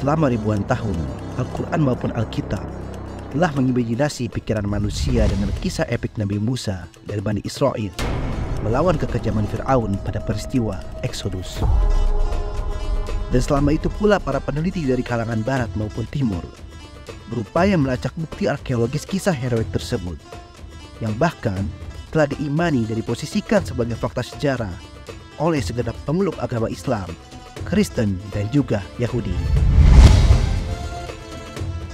Selama ribuan tahun, Al-Quran maupun Alkitab telah mengimajinasi pikiran manusia dengan kisah epik Nabi Musa dan Bani Israel melawan kekejaman Fir'aun pada peristiwa Exodus. Dan selama itu pula para peneliti dari kalangan barat maupun timur berupaya melacak bukti arkeologis kisah heroik tersebut, yang bahkan telah diimani dan diposisikan sebagai fakta sejarah oleh segenap pemeluk agama Islam, Kristen, dan juga Yahudi.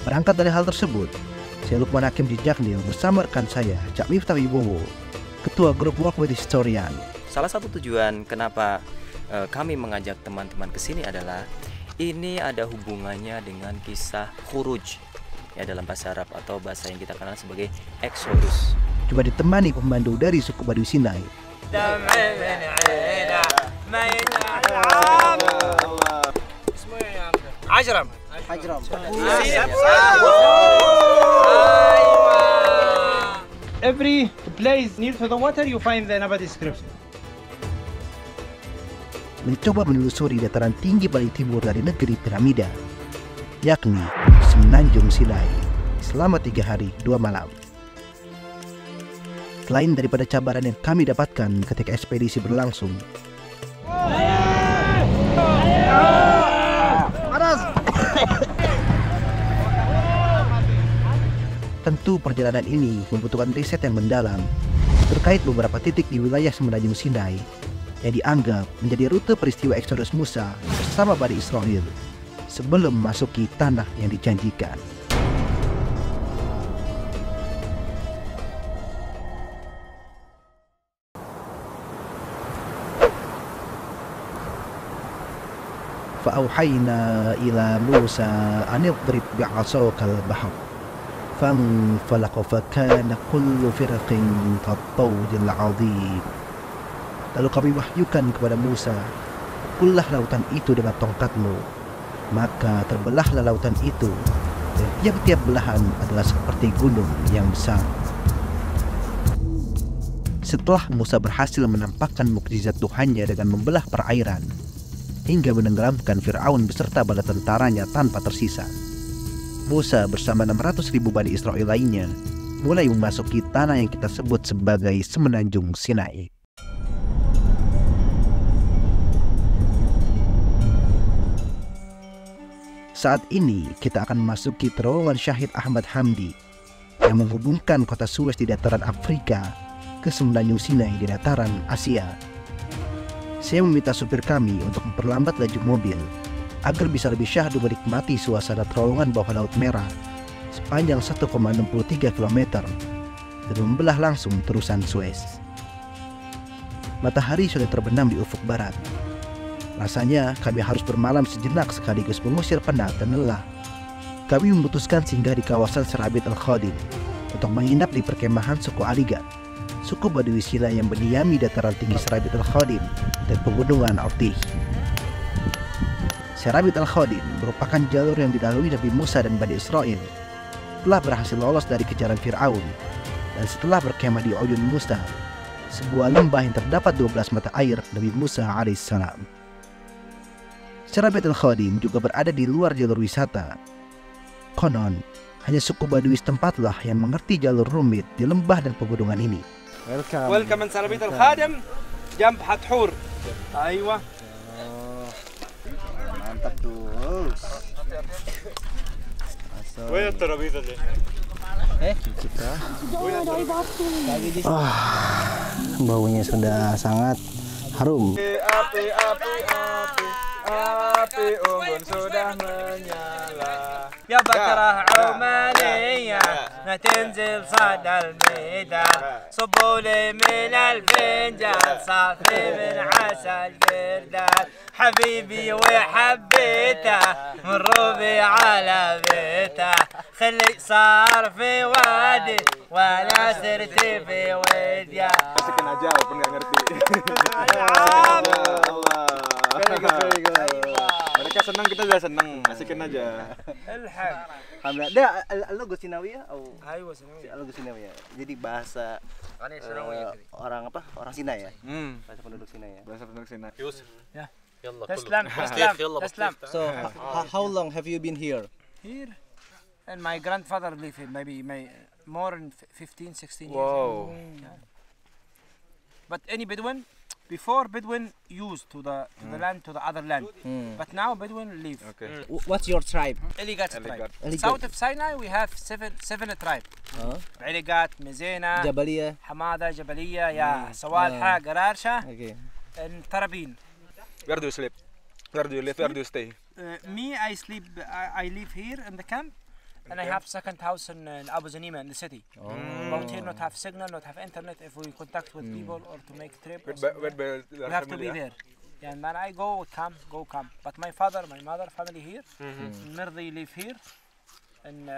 Berangkat dari hal tersebut, saya Lukman Hakim Jijaknil bersama rekan saya, Cak Miftah Wibowo, Ketua Grup Walk with Historian. Salah satu tujuan kenapa kami mengajak teman-teman ke sini adalah ini ada hubungannya dengan kisah Khuruj, ya, dalam bahasa Arab atau bahasa yang kita kenal sebagai Exodus. Juga ditemani pemandu dari suku Baduy Sinai. Ajram. Every place near to the water you find the Nabati description. Mencoba menelusuri dataran tinggi paling timur dari negeri piramida, yakni Semenanjung Sinai, selama 3 hari 2 malam. Selain daripada cabaran yang kami dapatkan ketika ekspedisi berlangsung, tentu perjalanan ini membutuhkan riset yang mendalam terkait beberapa titik di wilayah Semenanjung Sinai yang dianggap menjadi rute peristiwa Exodus Musa bersama Bani Israel sebelum memasuki tanah yang dijanjikan. فأوحينا إلى موسى أن اضرب بعصاك البحر فانفلق فكان كل فرق كالطود العظيم. Lalu kami wahyukan kepada Musa, pukullah lautan itu dengan tongkatmu, maka terbelahlah lautan itu, dan tiap-tiap belahan adalah seperti gunung yang besar. Setelah Musa berhasil menampakkan mukjizat Tuhannya dengan membelah perairan hingga menenggelamkan Fir'aun beserta bala tentaranya tanpa tersisa, Musa bersama 600.000 Bani Israel lainnya mulai memasuki tanah yang kita sebut sebagai Semenanjung Sinai. Saat ini kita akan memasuki terowongan Syahid Ahmad Hamdi yang menghubungkan kota Suez di dataran Afrika ke Semenanjung Sinai di dataran Asia. Saya meminta supir kami untuk memperlambat laju mobil agar bisa lebih syahdu menikmati suasana terowongan bawah Laut Merah sepanjang 1,63 km dan membelah langsung terusan Suez. Matahari sudah terbenam di ufuk barat. Rasanya kami harus bermalam sejenak sekaligus mengusir penat dan lelah. Kami memutuskan singgah di kawasan Serabit Al-Khadim untuk menginap di perkemahan suku Aligat, suku Baduy Sinai yang mendiami dataran tinggi Serabit Al-Khadim dan pegunungan Al-Tih. Serabit Al-Khadim merupakan jalur yang dilalui Nabi Musa dan Bani Israel telah berhasil lolos dari kejaran Fir'aun, dan setelah berkemah di Uyun Musa, sebuah lembah yang terdapat 12 mata air Nabi Musa alaihissalam. Serabit Al-Khadim juga berada di luar jalur wisata. Konon, hanya suku Baduy setempatlah yang mengerti jalur rumit di lembah dan pegunungan ini. Welcome in Serabit Al-Khadim, jamb Hathur. Aywa. Mantap tuh. Where Serabit aja? Baunya sudah sangat harum. Api unggun sudah menyala. Ya bakrah Umaniyah, natinzil sadal medan, subuli min al-finjan, safi min asal girdal. حبيبي وحبيته من روبي على بيته خلي صار في وادي ولا سرت في وديا. Asikin aja walaupun nggak ngerti. Mereka senang, kita juga senang. Asikin aja. Alhamdulillah. Dia logo Sinawiyah atau? Ayo Sinawiyah. Logo Sinawiyah. Jadi bahasa orang apa? Orang Sinai ya? Bahasa penduduk Sinai ya. Bahasa penduduk Sinai. Ya. تسلم تسلم تسلم. So how long have you been here? Here, and my grandfather lived here, maybe more than 15, 16 years. Wow. Yeah. But any Bedouin, before Bedouin used to the land, to the other land. But now Bedouin live. Okay. What's your tribe? Eligat tribe. Eligat. South of Sinai we have seven tribe. Eligat, Mizena, Jabalia. Hamada, Jabaliya, yeah, Sawalha, Gararsha, Okay. and Tarabin. Where do you sleep? Where do you live? Where do you stay? Me, I live here in the camp, and I have second house in Abu Zanima in the city. But here not have signal, not have internet. If we contact with people or to make trip, or something, we have to be there. Yeah, and when I go come. But my father, my mother, family here. Mirdi live here, and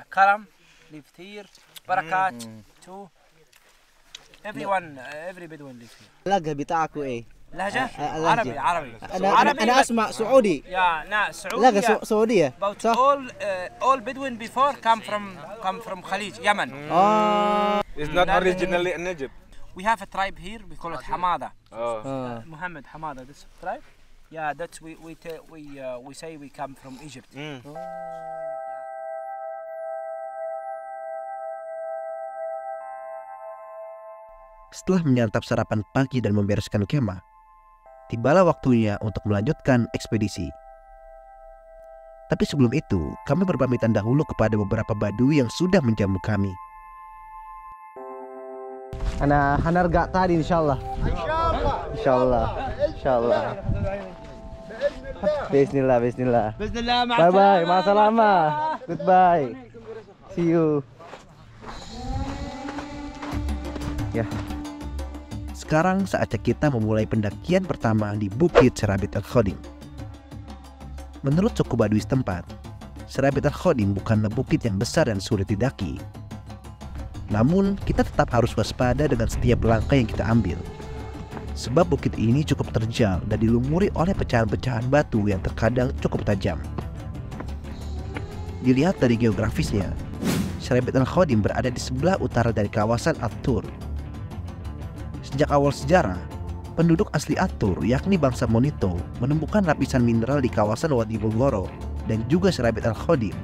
Karam lived here. Barakat too. Everyone, every Bedouin live here. اللهجة بتاعكوا ايه؟ لهجة اللهجة. عربي. أنا أسمع سعودي. Yeah, nah, لهجة Saudi. سعودية. About صح؟ all Bedouin before come from Khalij, Yemen. It's not originally in Egypt. We have a tribe here. We call it Hamada. Oh. Muhammad Hamada. This tribe. Yeah, that's we say we come from Egypt. Setelah menyantap sarapan pagi dan membereskan kemah, tibalah waktunya untuk melanjutkan ekspedisi. Tapi sebelum itu, kami berpamitan dahulu kepada beberapa Badui yang sudah menjamu kami. أنا هنرجع تاني إن شاء الله. إن شاء الله. إن شاء الله. بإذن الله بإذن الله. بإذن الله. Bye bye. مع السلامة. Goodbye. See you. Ya. Sekarang saatnya kita memulai pendakian pertama di Bukit Serabit Al-Khodim. Menurut suku Badui setempat, Serabit Al-Khodim bukanlah bukit yang besar dan sulit didaki. Namun, kita tetap harus waspada dengan setiap langkah yang kita ambil. Sebab bukit ini cukup terjal dan dilumuri oleh pecahan-pecahan batu yang terkadang cukup tajam. Dilihat dari geografisnya, Serabit Al-Khodim berada di sebelah utara dari kawasan At-Tur. Sejak awal sejarah, penduduk asli At-Tur yakni bangsa Monito menemukan lapisan mineral di kawasan Wadi Bulgoro dan juga Serabit Al-Khodim,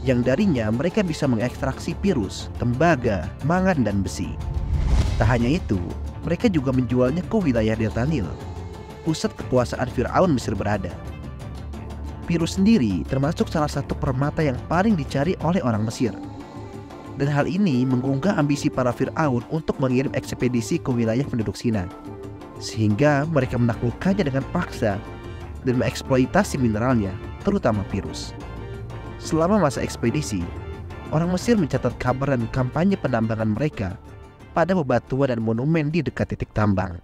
yang darinya mereka bisa mengekstraksi pirus, tembaga, mangan, dan besi. Tak hanya itu, mereka juga menjualnya ke wilayah Delta Nil, pusat kekuasaan Fir'aun Mesir berada. Pirus sendiri termasuk salah satu permata yang paling dicari oleh orang Mesir. Dan hal ini mengunggah ambisi para Fir'aun untuk mengirim ekspedisi ke wilayah penduduk Sina, sehingga mereka menaklukkannya dengan paksa dan mengeksploitasi mineralnya, terutama pirus. Selama masa ekspedisi, orang Mesir mencatat kabar dan kampanye penambangan mereka pada bebatuan dan monumen di dekat titik tambang.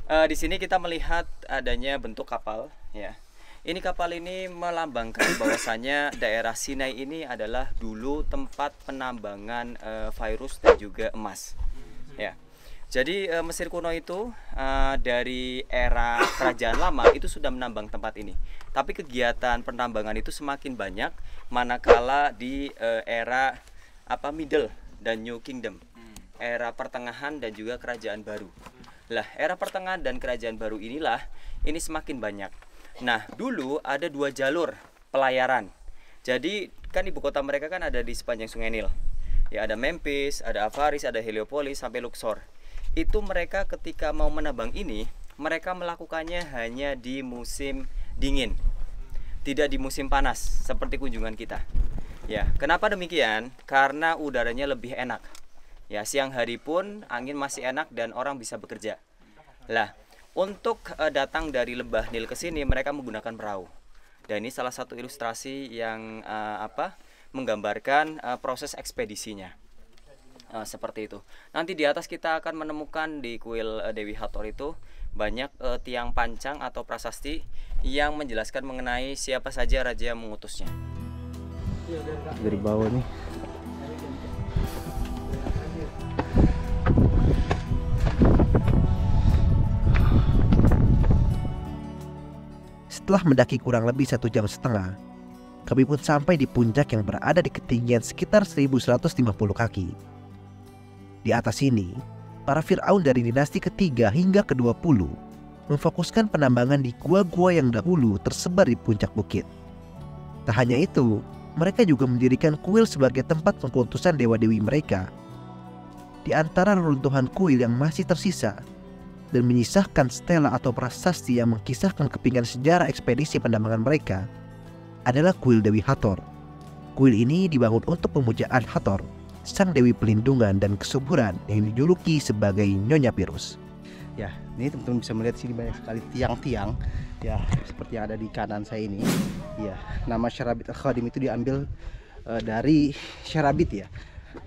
Di sini kita melihat adanya bentuk kapal, ya. Ini kapal ini melambangkan bahwasanya daerah Sinai ini adalah dulu tempat penambangan virus dan juga emas. Ya. Jadi Mesir kuno itu dari era kerajaan lama itu sudah menambang tempat ini. Tapi kegiatan penambangan itu semakin banyak manakala di era Middle dan New Kingdom. Era pertengahan dan juga kerajaan baru. Lah, era pertengahan dan kerajaan baru inilah ini semakin banyak. Nah, dulu ada 2 jalur pelayaran. Jadi kan ibu kota mereka kan ada di sepanjang Sungai Nil. Ya, ada Memphis, ada Avaris, ada Heliopolis sampai Luxor. Itu mereka ketika mau menambang ini, mereka melakukannya hanya di musim dingin. Tidak di musim panas seperti kunjungan kita. Ya, kenapa demikian? Karena udaranya lebih enak. Ya, siang hari pun angin masih enak dan orang bisa bekerja. Lah, untuk datang dari lembah Nil ke sini mereka menggunakan perahu. Dan ini salah satu ilustrasi yang menggambarkan proses ekspedisinya. Seperti itu. Nanti di atas kita akan menemukan di kuil Dewi Hathor itu banyak tiang pancang atau prasasti yang menjelaskan mengenai siapa saja raja yang mengutusnya. Dari bawah nih. Setelah mendaki kurang lebih 1,5 jam, kami pun sampai di puncak yang berada di ketinggian sekitar 1150 kaki. Di atas sini, para Fir'aun dari dinasti ketiga hingga ke-20 memfokuskan penambangan di gua-gua yang dahulu tersebar di puncak bukit. Tak hanya itu, mereka juga mendirikan kuil sebagai tempat pengkultusan dewa-dewi mereka. Di antara reruntuhan kuil yang masih tersisa dan menyisahkan stela atau prasasti yang mengkisahkan kepingan sejarah ekspedisi penambangan mereka adalah kuil Dewi Hathor. Kuil ini dibangun untuk pemujaan Hathor, sang dewi pelindungan dan kesuburan yang dijuluki sebagai Nyonya Virus. Ya, ini teman-teman bisa melihat sini banyak sekali tiang-tiang ya, seperti yang ada di kanan saya ini. Ya, nama Syarabit Al-Khadim itu diambil dari Syarabit ya.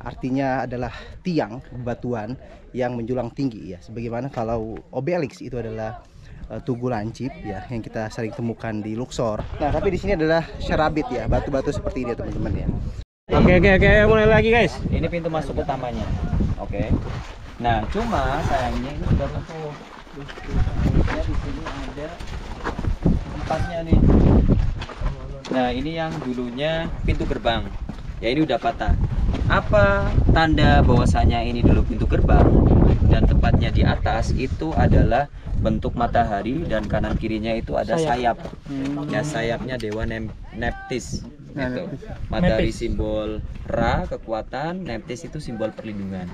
Artinya adalah tiang batuan yang menjulang tinggi ya. Sebagaimana kalau Obelix itu adalah tugu lancip ya yang kita sering temukan di Luxor. Nah, tapi di sini adalah Syarabit ya, batu-batu seperti ini teman-teman ya. Oke, mulai lagi guys. Ini pintu masuk utamanya. Oke. Nah, cuma sayangnya ini sudah tutup. Ya, di sini ada empatnya nih. Nah, ini yang dulunya pintu gerbang. Ya, ini udah patah. Apa tanda bahwasanya ini dulu pintu gerbang dan tepatnya di atas itu adalah bentuk matahari dan kanan kirinya itu ada sayap. Ya, sayapnya dewa Neptis. Itu. Matahari simbol Ra, kekuatan, Neptis itu simbol perlindungan.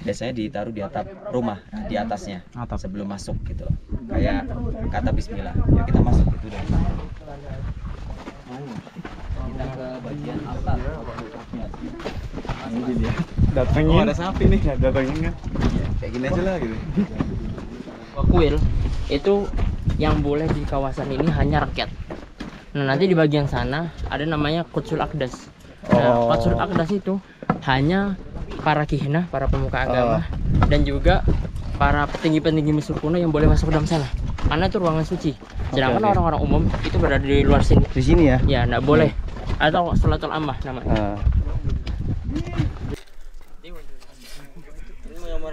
Biasanya ditaruh di atap rumah, di atasnya sebelum masuk gitu, kayak kata Bismillah. Yuk kita masuk itu deh. Kita ke bagian altar. Ini dia. Datangnya ada sapi nih, datangnya kan. Kayak gini aja lah gitu. Kuil itu yang boleh di kawasan ini hanya rakyat. Nah, nanti di bagian sana ada namanya Qudsul Aqdas. Nah, Qudsul Aqdas itu hanya para kihna, para pemuka agama, dan juga para petinggi-petinggi Mesir kuno yang boleh masuk ke dalam sana. Karena itu ruangan suci. Sedangkan orang-orang umum itu berada di luar sini. Di sini ya? Ya, enggak boleh. Atau Sholatul Ammah namanya.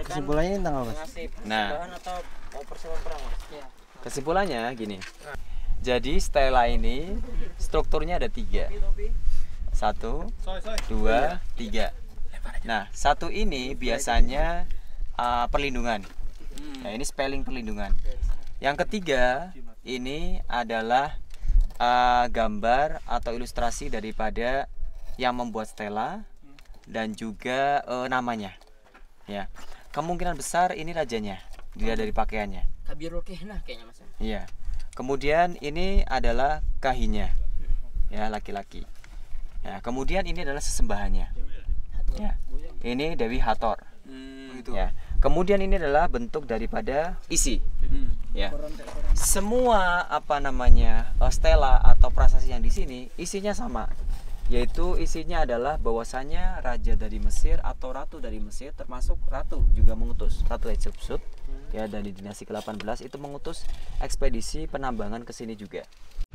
Kesimpulannya tentang apa? Nah, kesimpulannya gini. Jadi stela ini strukturnya ada 3. 1, 2, 3. Nah, 1 ini biasanya perlindungan. Nah, ini spelling perlindungan. Yang ketiga ini adalah gambar atau ilustrasi daripada yang membuat stela dan juga namanya. Ya, kemungkinan besar ini rajanya, dilihat dari pakaiannya. Kabirul Kihna kayaknya Mas. Iya. Kemudian ini adalah kahinya, ya, laki-laki. Ya, kemudian ini adalah sesembahannya. Ya, ini Dewi Hathor. Ya. Kemudian ini adalah bentuk daripada isi. Ya. Semua stela atau prasasti yang di sini isinya sama, yaitu isinya adalah bahwasanya raja dari Mesir atau ratu dari Mesir, termasuk ratu juga mengutus, Ratu Hatshepsut ya, dari dinasti ke-18 itu mengutus ekspedisi penambangan ke sini juga.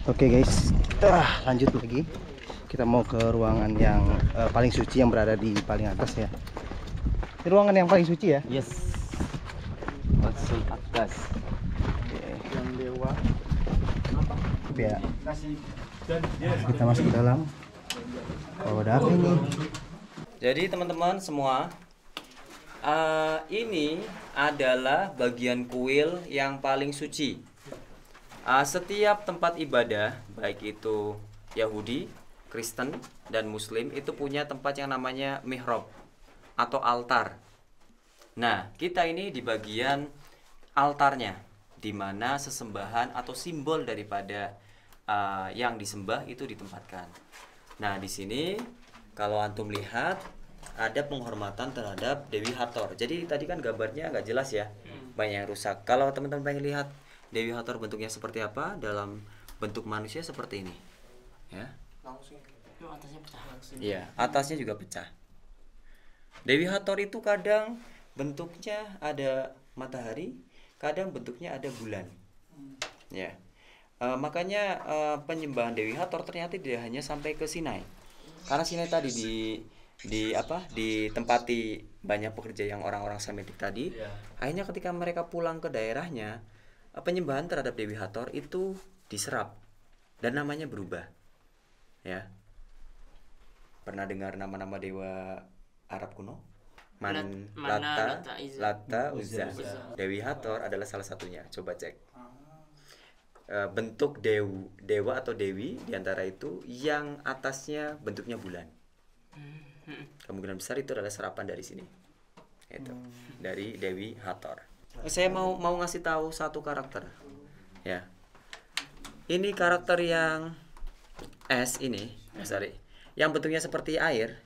Oke guys, kita lanjut lagi. Kita mau ke ruangan yang paling suci yang berada di paling atas ya. Ini ruangan yang paling suci ya? Yes. Qudsul Aqdas. Yang dewa. Ya. Kita masuk ke dalam. Oh, ada apa ini? Jadi teman-teman semua, ini adalah bagian kuil yang paling suci. Setiap tempat ibadah, baik itu Yahudi, Kristen, dan Muslim, itu punya tempat yang namanya mihrab atau altar. Nah, kita ini di bagian altarnya, di mana sesembahan atau simbol daripada yang disembah itu ditempatkan. Nah, di sini kalau antum lihat ada penghormatan terhadap Dewi Hathor. Jadi tadi kan gambarnya nggak jelas ya, banyak yang rusak. Kalau teman-teman pengen lihat Dewi Hathor bentuknya seperti apa, dalam bentuk manusia seperti ini, ya. Iya, atasnya juga pecah. Dewi Hathor itu kadang bentuknya ada matahari, kadang bentuknya ada bulan, ya. Makanya penyembahan Dewi Hathor ternyata tidak hanya sampai ke Sinai, karena Sinai tadi ditempati banyak pekerja yang orang-orang Semitik tadi. Akhirnya ketika mereka pulang ke daerahnya, penyembahan terhadap Dewi Hathor itu diserap dan namanya berubah. Ya. Pernah dengar nama-nama dewa Arab kuno? Lata, Uzza. Dewi Hathor adalah salah satunya. Coba cek. bentuk dewa atau dewi diantara itu yang atasnya bentuknya bulan. Kemungkinan besar itu adalah serapan dari sini, itu dari Dewi Hathor. Saya mau ngasih tahu satu karakter, ya. Ini karakter yang es ini, yang bentuknya seperti air,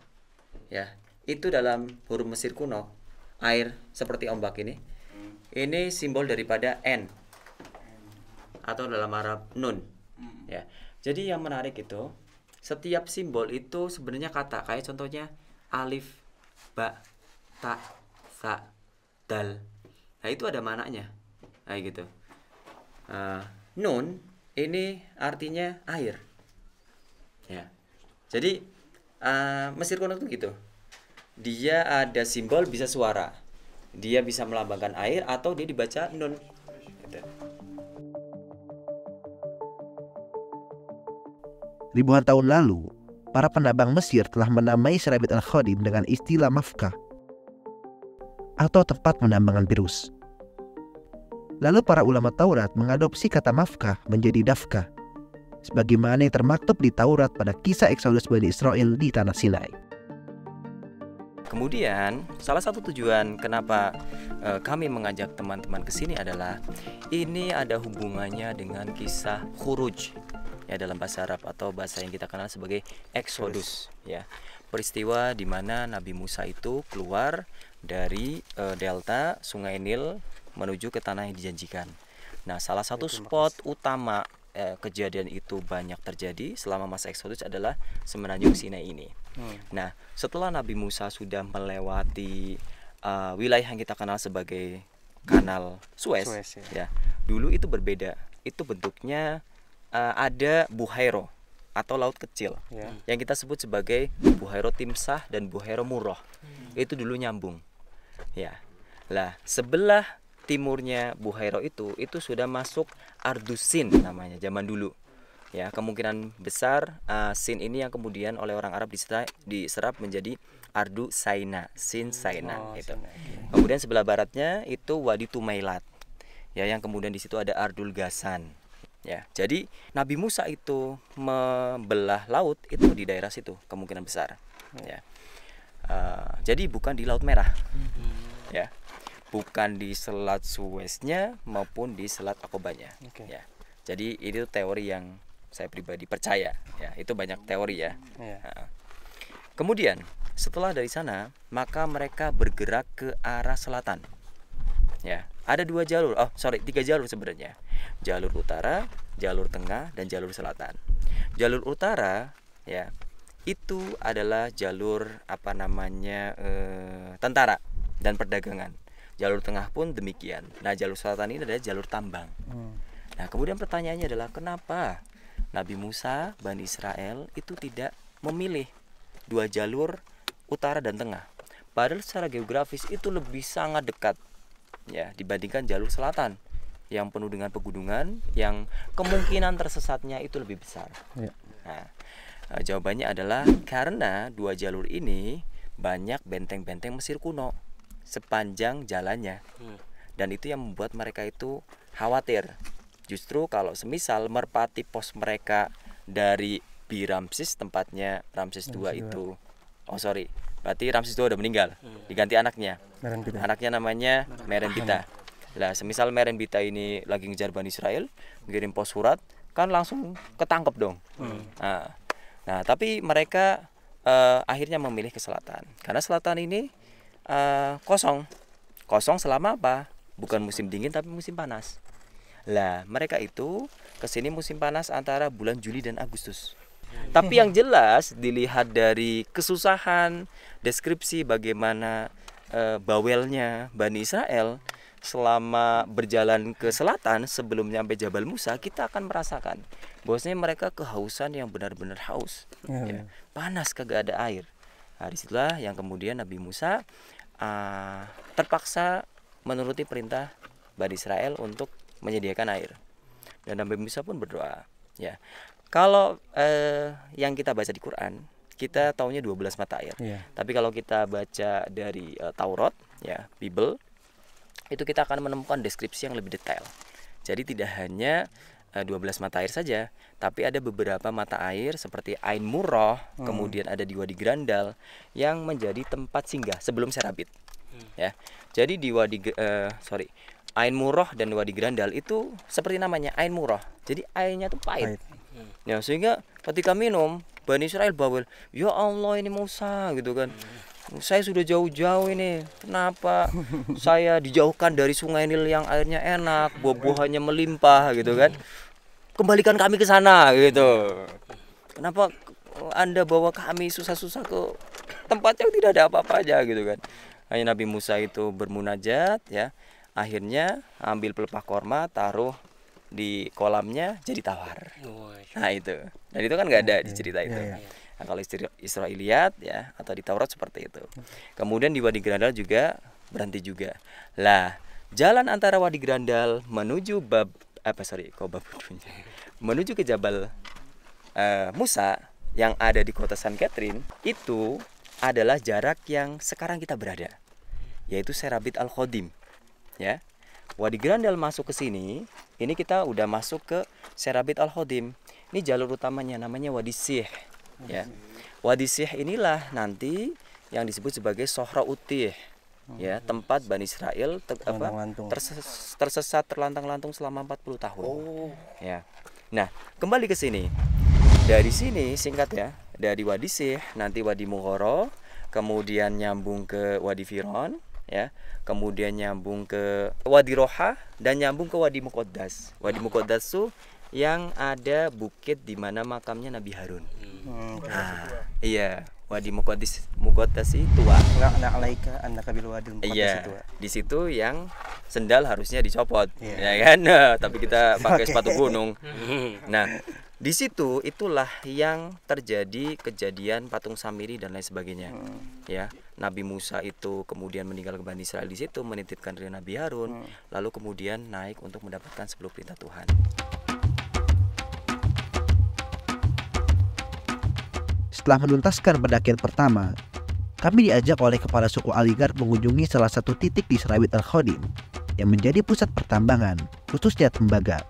ya. Itu dalam huruf Mesir kuno, air seperti ombak ini. Ini simbol daripada N atau dalam Arab Nun, ya. Jadi yang menarik itu, setiap simbol itu sebenarnya kata, kayak contohnya alif, ba, ta, sa, dal. Nah itu ada maknanya, kayak gitu. Nun ini artinya air, ya. Jadi Mesir kuno itu gitu. Dia ada simbol bisa suara, dia bisa melambangkan air atau dia dibaca nun. Gitu. Ribuan tahun lalu, para penambang Mesir telah menamai Serabit Al-Khadim dengan istilah Mafkah atau tempat penambangan virus. Lalu para ulama Taurat mengadopsi kata Mafkah menjadi Dafkah, sebagaimana yang termaktub di Taurat pada kisah Eksodus Bani Israel di Tanah Sinai. Kemudian salah satu tujuan kenapa kami mengajak teman-teman ke sini adalah ini ada hubungannya dengan kisah Khuruj, ya, dalam bahasa Arab atau bahasa yang kita kenal sebagai Eksodus, ya. Peristiwa di mana Nabi Musa itu keluar dari delta Sungai Nil menuju ke tanah yang dijanjikan. Nah, salah satu spot utama kejadian itu banyak terjadi selama masa Eksodus adalah Semenanjung Sinai ini. Nah, setelah Nabi Musa sudah melewati wilayah yang kita kenal sebagai Kanal Suez, ya. Dulu itu berbeda. Itu bentuknya ada buhairo atau laut kecil, yang kita sebut sebagai buhairo Timsah dan buhairo Murrah. Itu dulu nyambung, ya. Lah, sebelah timurnya buhairo itu sudah masuk Ardusin namanya zaman dulu, ya. Kemungkinan besar Sin ini yang kemudian oleh orang Arab diserap menjadi Ardu Saina, Sin Saina, itu. Kemudian sebelah baratnya itu Wadi Tumailat, ya, yang kemudian di situ ada Ardul Gasan. Ya, jadi Nabi Musa itu membelah laut itu di daerah situ kemungkinan besar, ya. Jadi bukan di Laut Merah, ya, bukan di Selat Sueznya maupun di Selat Akobanya, ya. Jadi itu teori yang saya pribadi percaya, ya. Itu banyak teori, ya. Kemudian setelah dari sana maka mereka bergerak ke arah selatan, ya. Ada 3 jalur sebenarnya. Jalur utara, jalur tengah, dan jalur selatan. Jalur utara, ya, itu adalah jalur tentara dan perdagangan. Jalur tengah pun demikian. Nah, jalur selatan ini adalah jalur tambang. Nah, kemudian pertanyaannya adalah kenapa Nabi Musa, Bani Israel itu tidak memilih 2 jalur utara dan tengah? Padahal secara geografis itu lebih sangat dekat, ya, dibandingkan jalur selatan yang penuh dengan pegunungan, yang kemungkinan tersesatnya itu lebih besar. Nah, jawabannya adalah karena 2 jalur ini banyak benteng-benteng Mesir kuno sepanjang jalannya, dan itu yang membuat mereka itu khawatir. Justru kalau semisal merpati pos mereka dari Biramsis, tempatnya Ramses II itu, berarti Ramses II udah meninggal, diganti anaknya. Anaknya namanya Merenbita. Lah, semisal Merenbita ini lagi ngejar Bani Israel, ngirim pos surat, kan langsung ketangkep dong. Nah, tapi mereka akhirnya memilih ke selatan, karena selatan ini kosong selama apa? Bukan musim dingin tapi musim panas. Lah, mereka itu kesini musim panas antara bulan Juli dan Agustus. Tapi yang jelas dilihat dari kesusahan, deskripsi bagaimana bawelnya Bani Israel selama berjalan ke selatan sebelum nyampe Jabal Musa, kita akan merasakan bahwasanya mereka kehausan yang benar-benar haus, ya. Panas, kagak ada air. Nah, disitulah yang kemudian Nabi Musa terpaksa menuruti perintah Bani Israel untuk menyediakan air, dan Nabi Musa pun berdoa, ya. Kalau yang kita baca di Quran, kita taunya 12 mata air. Tapi kalau kita baca dari Taurat, ya, Bible, itu kita akan menemukan deskripsi yang lebih detail. Jadi tidak hanya 12 mata air saja, tapi ada beberapa mata air seperti Ain Murrah, kemudian ada di Wadi Grandal yang menjadi tempat singgah sebelum Serabit. Ya. Jadi di Ain Murrah dan Wadi Grandal itu seperti namanya Ain Murrah. Jadi airnya tuh pahit. Ya, sehingga ketika minum Bani Israel bawel, ya Allah ini Musa gitu kan. Saya sudah jauh-jauh ini, kenapa saya dijauhkan dari sungai Nil yang airnya enak, buah-buahannya melimpah gitu kan. Kembalikan kami ke sana gitu. Kenapa Anda bawa kami susah-susah ke tempat yang tidak ada apa-apa aja gitu kan. Hanya Nabi Musa itu bermunajat ya. Akhirnya ambil pelepah korma, taruh di kolamnya jadi tawar. Nah itu. Dan itu kan nggak ada di cerita itu. Nah, kalau Israiliyat ya atau di Taurat seperti itu. Kemudian di Wadi Grandal juga berhenti juga. Lah, jalan antara Wadi Grandal menuju menuju ke Jabal Musa yang ada di kota San Catherine itu adalah jarak yang sekarang kita berada, yaitu Serabit Al-Khodim. Ya. Wadi Grandal masuk ke sini, ini kita udah masuk ke Serabit Al-Khodim. Ini jalur utamanya namanya Wadi Sih. Ya. Wadi Sih inilah nanti yang disebut sebagai Sohra Utih. Ya, tempat Bani Israel tersesat terlantang-lantung selama 40 tahun. Ya. Nah, kembali ke sini. Dari sini singkat ya, dari Wadi Sih nanti Wadi Mughara, kemudian nyambung ke Wadi Firon, ya. Kemudian nyambung ke Wadi Roha dan nyambung ke Wadi Muqaddas. Wadi Muqaddas itu yang ada bukit di mana makamnya Nabi Harun. Iya, Wadi Muqaddas itu iya, di situ yang sendal harusnya dicopot, ya kan? Tapi kita pakai sepatu gunung. Nah, di situ itulah yang terjadi kejadian patung Samiri dan lain sebagainya. Ya, Nabi Musa itu kemudian meninggal ke Bani Israel di situ, menitipkan diri Nabi Harun, lalu kemudian naik untuk mendapatkan 10 perintah Tuhan. Setelah menuntaskan pendakian pertama, kami diajak oleh kepala suku Aligarh mengunjungi salah satu titik di Serabit Al-Khodim yang menjadi pusat pertambangan, khususnya tembaga.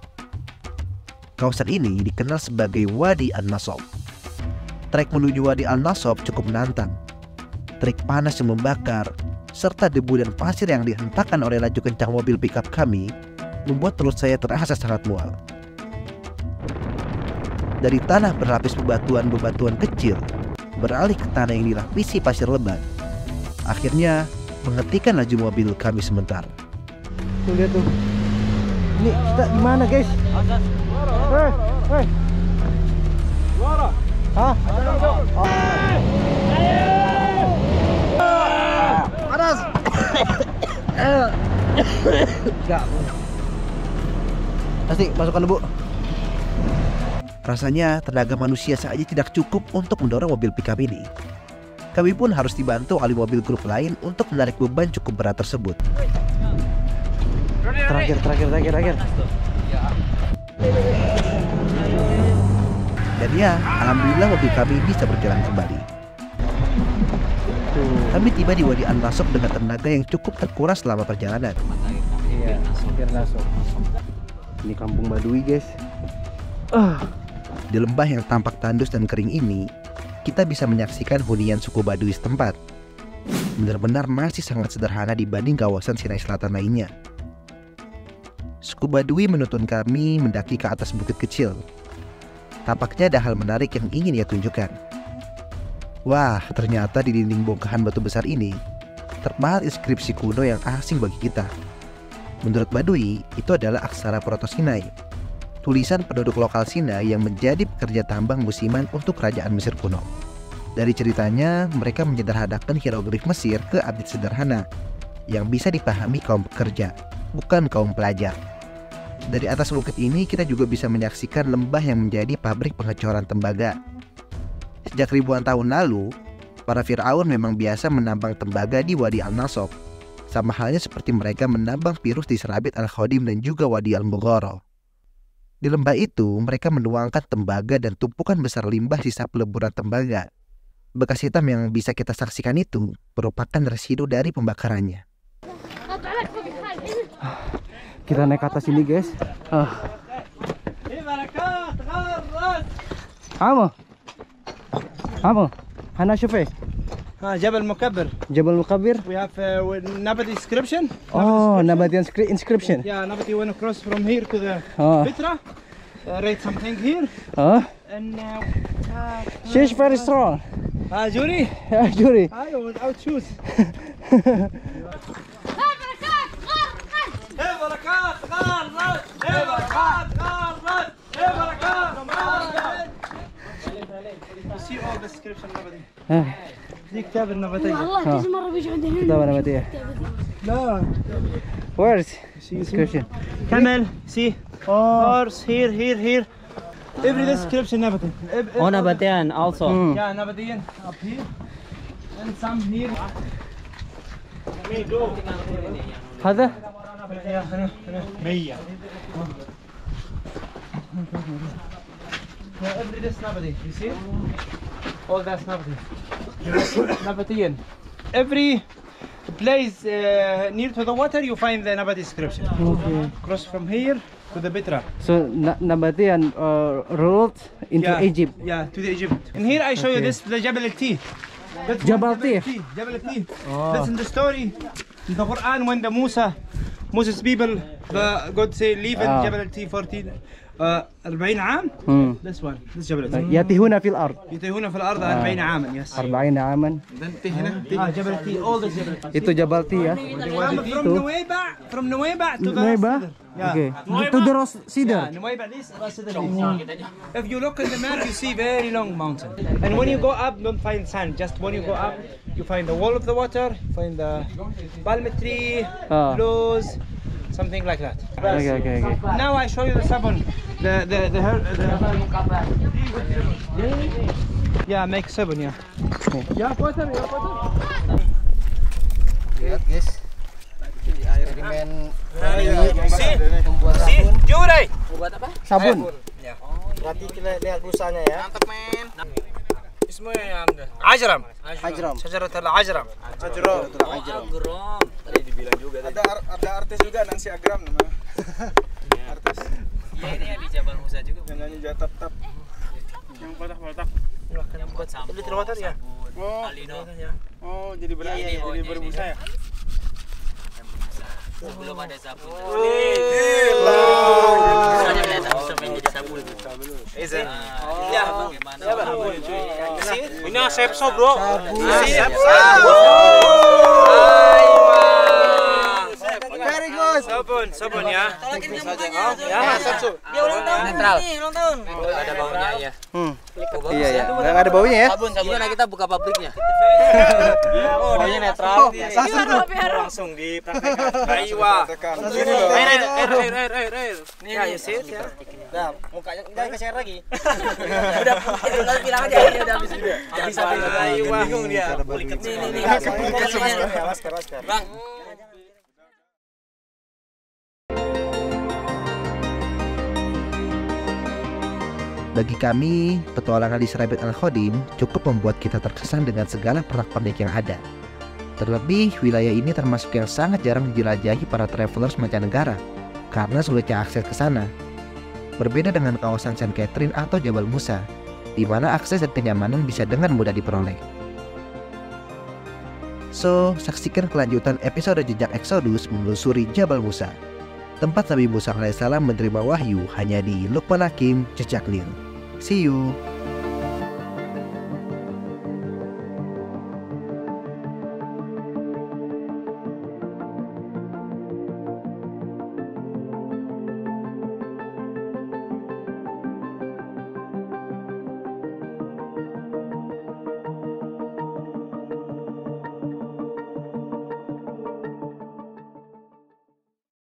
Kawasan ini dikenal sebagai Wadi An-Nasob. Trek menuju Wadi An-Nasob cukup menantang. Trek panas yang membakar, serta debu dan pasir yang dihentakkan oleh laju kencang mobil pickup kami, membuat perut saya terasa sangat mual. Dari tanah berlapis bebatuan kecil, beralih ke tanah yang dilapisi pasir lebat. Akhirnya, menghentikan laju mobil kami sebentar. Tuh lihat tuh. Ini kita di mana, guys? Hei. Hah? Panas. Enggak. Pasti masukkan dulu. Rasanya tenaga manusia saja tidak cukup untuk mendorong mobil pickup ini. Kami pun harus dibantu oleh mobil grup lain untuk menarik beban cukup berat tersebut. Terakhir. Dan ya, alhamdulillah mobil kami bisa berjalan kembali. Kami tiba di Wadi An-Nasob dengan tenaga yang cukup terkuras selama perjalanan. Iya, hampir masuk. Ini kampung Badui, guys. Di lembah yang tampak tandus dan kering ini, kita bisa menyaksikan hunian suku Baduy setempat. Benar-benar masih sangat sederhana dibanding kawasan Sinai Selatan lainnya. Suku Baduy menuntun kami mendaki ke atas bukit kecil. Tampaknya ada hal menarik yang ingin ia tunjukkan. Wah, ternyata di dinding bongkahan batu besar ini terpahat inskripsi kuno yang asing bagi kita. Menurut Baduy, itu adalah aksara Proto-Sinai, tulisan penduduk lokal Sinai yang menjadi pekerja tambang musiman untuk kerajaan Mesir kuno. Dari ceritanya, mereka menyederhanakan hieroglif Mesir ke abjad sederhana yang bisa dipahami kaum pekerja, bukan kaum pelajar. Dari atas bukit ini kita juga bisa menyaksikan lembah yang menjadi pabrik pengecoran tembaga. Sejak ribuan tahun lalu, para Fir'aun memang biasa menambang tembaga di Wadi Al-Nasob, sama halnya seperti mereka menambang pirus di Serabit Al-Khodim dan juga Wadi Al-Mughara. Di lembah itu, mereka menuangkan tembaga dan tumpukan besar limbah sisa peleburan tembaga. Bekas hitam yang bisa kita saksikan itu merupakan residu dari pembakarannya. Kita naik ke atas ini, guys. عمو هنا شوفي جبل مكبر. جبل مكبر. We have Nabati inscription. Oh, Nabati inscription. Yeah, Nabati went across from here to the Petra. Write something here. And She's very strong. Juri. Juri. I without shoes. See all the description Nabati. دي كتاب النباتية. والله كذا مرة بيجي عندنا. كتاب النباتية. لا. Where's description? Camel. See. Horse. Here. Every description Nabati. Oh, Nabatian also. Yeah, Nabatian up here. And some here. Me go. هذا؟ مية. Yeah, every this Nabati. You see? All that's Nabati. Nabatian. Every place near to the water you find the Nabati inscription. Okay. Cross from here to the Petra. So Nabatian ruled into Egypt. Yeah, to the Egypt. And here I show you this, the Jabal al-Tih. That's Jabal al-Tih. Jabal al-Tih. That's in the story in the Quran when the Moses people, God say leave in Jabal al-Tih 40 عام. This one, this Jabal al-Tih. يتيهون في الأرض. يتيهون في الأرض 40 عاما. Yes. 40 عاما. Jabal al-Tih, all this Jabal al-Tih. Itu Jabal Tih ya. From Nuwayba to the Nuwayba. Okay. To the Cedar. Nuwayba, this if you look at the map, you see very long mountain. And when you go up, don't find sand. Just when you go up, you find the wall of the water, find the palm tree, lows, something like that. Okay. Now I show you the sabun. Yeah, make sabun. Yeah. Lihat guys, air dimen membuat Jure. Sabun. Berarti kita lihat busanya ya. Mantap men. اسمه ايه يا عم ده؟ عجرم. شجرة العجرم. Agrom. Tadi dibilang juga tadi. Ada artis juga Nancy Agram namanya. Artis. Iya, ini di Jabal Musa juga. Yang nyanyi Jatap-tap. Yang kotak-kotak. Yang buat sabun. Di water ya? Alino. Oh, jadi berbusa ya? Belum ada sabun. Gila. Soalnya kelihatan bisa main jadi sabun. Izin. Ya, bagaimana? Ini sepso bro. Very good. Sabun ya. Dia ulang tahun. Netral. Ulang tahun. Ada baunya ya. Iya ya. Nggak ada baunya ya. Gimana kita buka pabriknya? Baunya netral. Langsung dipraktekkan. Aiwa. Air. Nih ya, sih ya. Nah, mukanya jangan ke-share lagi. Udah bilang aja ini udah habis juga. Bisa Aiwa. Bingung dia. Nih. Masker. Bang. Bagi kami, petualangan di Serabit Al-Khodim cukup membuat kita terkesan dengan segala pernak-pernik yang ada. Terlebih, wilayah ini termasuk yang sangat jarang dijelajahi para travelers mancanegara karena sulitnya akses ke sana. Berbeda dengan kawasan Saint Catherine atau Jabal Musa, di mana akses dan kenyamanan bisa dengan mudah diperoleh. So, saksikan kelanjutan episode Jejak Exodus menelusuri Jabal Musa, tempat Nabi Musa alaihissalam menerima wahyu hanya di Luqman Hakim Jejak Lil. See you!